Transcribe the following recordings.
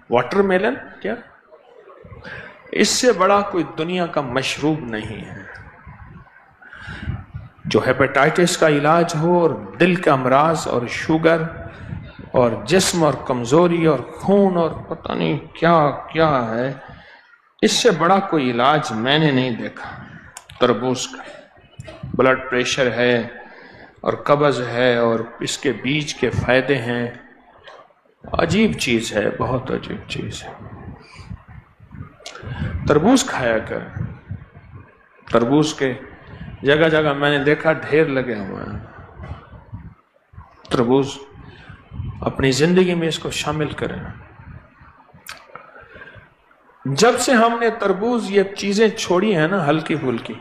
Water melon کیا؟ اس سے بڑا کوئی دنیا کا مشروب نہیں ہے جو ہیپیٹائٹس کا علاج ہو اور دل کے امراض اور شوگر اور جسم اور کمزوری اور خون اور پتہ نہیں کیا کیا ہے، اس سے بڑا کوئی علاج میں نے نہیں دیکھا تربوز کا۔ بلڈ پریشر ہے اور قبض ہے اور اس کے بیج کے فائدے ہیں، عجیب چیز ہے، بہت عجیب چیز ہے۔ تربوز کھایا کر، تربوز کے جگہ جگہ میں نے دیکھا ڈھیر لگے ہوئے ہیں۔ تربوز اپنی زندگی میں اس کو شامل کریں۔ جب سے ہم نے تربوز یہ چیزیں چھوڑی ہیں نا ہلکی پھلکی،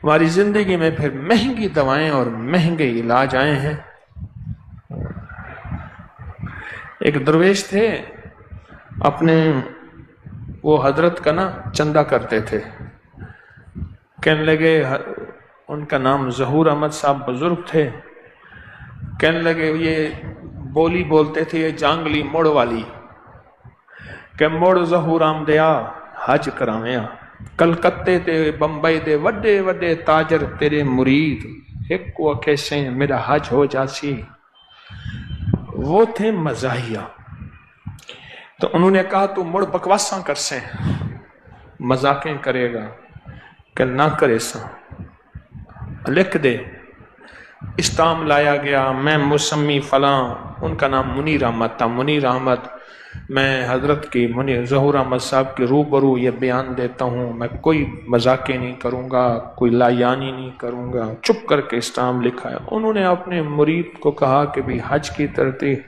ہماری زندگی میں پھر مہنگی دوائیں اور مہنگے علاج آئے ہیں۔ ایک درویش تھے، اپنے وہ حضرت کا نا چندہ کرتے تھے، کہنے لگے، ان کا نام ظہور احمد صاحب بزرگ تھے، کہنے لگے یہ بولی بولتے تھے یہ جانگلی مڑ والی کہ مڑ ظہور آمدیا حج کراویا، کلکتے تے بمبئی دے وڈے وڈے تاجر تیرے مرید، ایک کو اکھے سے میرا حج ہو جاسی۔ وہ تھے مزاحیہ، تو انہوں نے کہا تو مڑ بکواساں کر سے، مذاقیں کرے گا کہ نہ کرے سا، لکھ دے۔ استام لایا گیا، میں مسمی فلاں، ان کا نام منیر احمد تھا، منیر احمد، میں حضرت کی ظہور احمد صاحب کے روبرو یہ بیان دیتا ہوں، میں کوئی مذاقیں نہیں کروں گا، کوئی لایانی نہیں کروں گا، چپ کر کے استام لکھا ہے۔ انہوں نے اپنے مرید کو کہا کہ بھی حج کی ترتیب،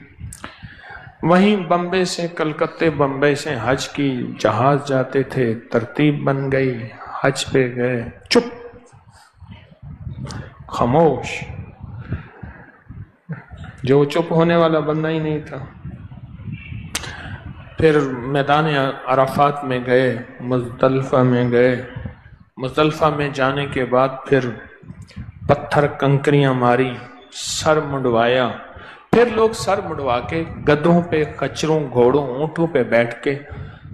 وہیں بمبے سے کلکتے بمبے سے حج کی جہاز جاتے تھے، ترتیب بن گئی، حج پہ گئے، چپ، خاموش، جو چپ ہونے والا بندہ ہی نہیں تھا۔ پھر میدان عرفات میں گئے، مزدلفہ میں گئے، مزدلفہ میں جانے کے بعد پھر پتھر کنکریاں ماری، سر منڈوایا، پھر لوگ سر منڈوا کے گدھوں پہ، کچروں، گھوڑوں، اونٹوں پہ بیٹھ کے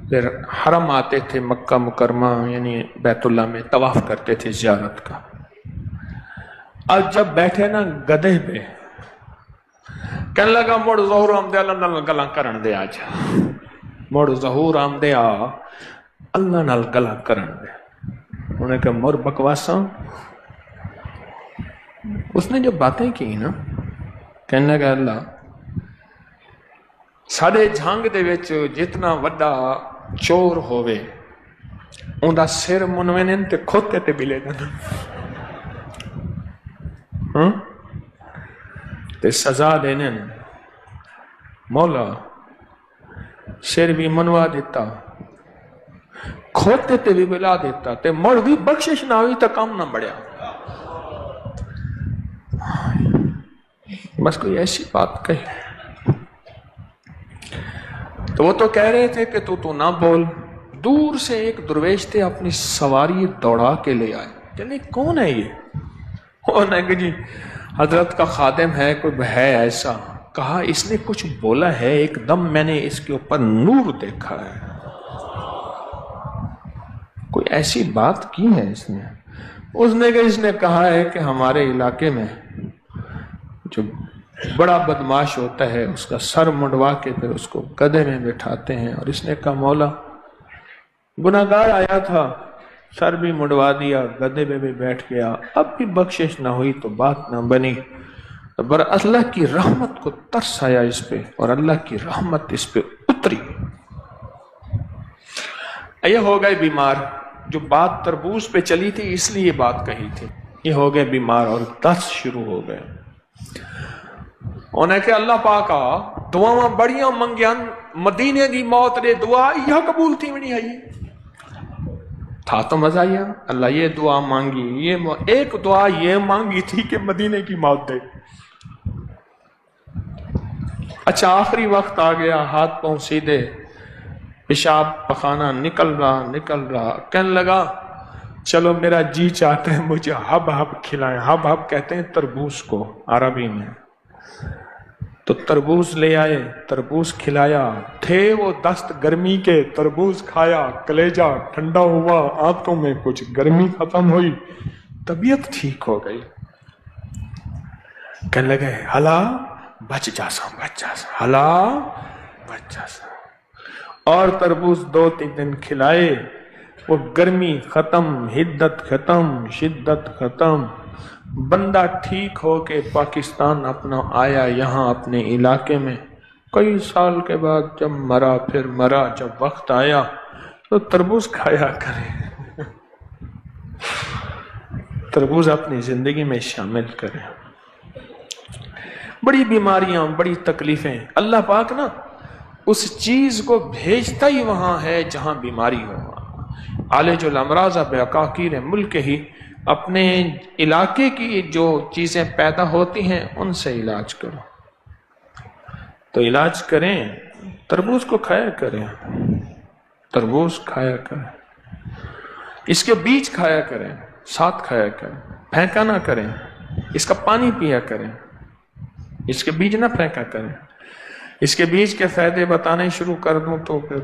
پھر حرم آتے تھے، مکہ مکرمہ یعنی بیت اللہ میں طواف کرتے تھے زیارت کا۔ اب جب بیٹھے نا گدھے پہ، کہنے لگا مڑ ظہور آمدے اللہ نال گلاں کرن دے، آج مڑ ظہور آمدے اللہ نال گلاں کرن دے۔ انہوں نے کہا مڑ بکواساں۔ اس نے جو باتیں کی نا، کہنے لگا اللہ ساڈے جھنگ دے وچ جتنا وڈا چور ہووے اوندا سر منوینن تے کھوتے تے ملے گا تے سزا دینن، مولا سر بھی منوا دیتا، کھوتے تے بھی ملا دیتا، تے مڑ بھی بخشش نہ ہوئی تو کام نہ بڑھیا۔ بس کوئی ایسی بات کہی تو وہ تو کہہ رہے تھے کہ تو نہ بول۔ دور سے ایک درویش تھے، اپنی سواری دوڑا کے لے آئے، چلے کون ہے یہ؟ وہ نے کہ جی حضرت کا خادم ہے، کوئی ہے ایسا۔ کہا اس نے کچھ بولا ہے، ایک دم میں نے اس کے اوپر نور دیکھا ہے، کوئی ایسی بات کی ہے اس نے؟ اس نے کہا ہے کہ ہمارے علاقے میں جو بڑا بدماش ہوتا ہے اس کا سر منڈوا کے پھر اس کو گدھے میں بٹھاتے ہیں، اور اس نے کہا مولا گناہگار آیا تھا، سر بھی منڈوا دیا، گدھے پہ بھی بیٹھ گیا، اب بھی بخشش نہ ہوئی تو بات نہ بنی۔ بر اللہ کی رحمت کو ترس آیا اس پہ، اور اللہ کی رحمت اس پہ اتری۔ یہ ہو گئے بیمار، جو بات تربوز پہ چلی تھی اس لیے یہ بات کہی تھی، یہ ہو گئے بیمار اور دست شروع ہو گئے۔ انہیں کہ اللہ پاکا دعاواں بڑیاں منگیاں، مدینے دی موت دے دعا یہ قبول تھی منی ہے، تھا تو مزہ آیا، اللہ یہ دعا مانگی، یہ ایک دعا یہ مانگی تھی کہ مدینے کی موت دے۔ اچھا آخری وقت آ گیا، ہاتھ پاؤں سیدھے، پیشاب پخانہ نکل رہا، کہنے لگا چلو میرا جی چاہتا ہے مجھے ہب ہب کھلائیں۔ ہب ہب کہتے ہیں تربوز کو عربی میں۔ تو تربوز لے آئے، تربوز کھلایا، تھے وہ دست گرمی کے، تربوز کھایا، کلیجہ ٹھنڈا ہوا، آنتوں میں کچھ گرمی ختم ہوئی، طبیعت ٹھیک ہو گئی۔ کہنے لگے ہلا بچ جا سا، بچ جا سا، ہلا بچ جا سا۔ اور تربوز 2-3 دن کھلائے، وہ گرمی ختم، حدت ختم، شدت ختم، بندہ ٹھیک ہو کے پاکستان اپنا آیا، یہاں اپنے علاقے میں کئی سال کے بعد جب مرا، پھر مرا، جب وقت آیا تو تربوز کھایا کریں، تربوز اپنی زندگی میں شامل کریں۔ بڑی بیماریاں، بڑی تکلیفیں، اللہ پاک نا اس چیز کو بھیجتا ہی وہاں ہے جہاں بیماری ہو۔ عالج الامراض بعقاقیر ملک ہی، اپنے علاقے کی جو چیزیں پیدا ہوتی ہیں ان سے علاج کرو۔ تو علاج کریں، تربوز کو کھایا کریں، تربوز کھایا کریں، اس کے بیج کھایا کریں، ساتھ کھایا کریں، پھینکا نہ کریں، اس کا پانی پیا کریں، اس کے بیج نہ پھینکا کریں۔ اس کے بیج کے فائدے بتانے شروع کر دوں تو پھر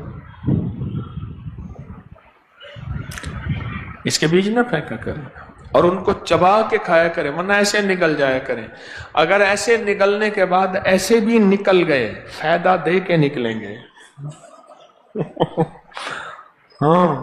اس کے بیج نہ پھینکا کریں، اور ان کو چبا کے کھایا کریں، ورنہ ایسے نگل جایا کریں۔ اگر ایسے نگلنے کے بعد ایسے بھی نکل گئے، فائدہ دے کے نکلیں گے۔ ہاں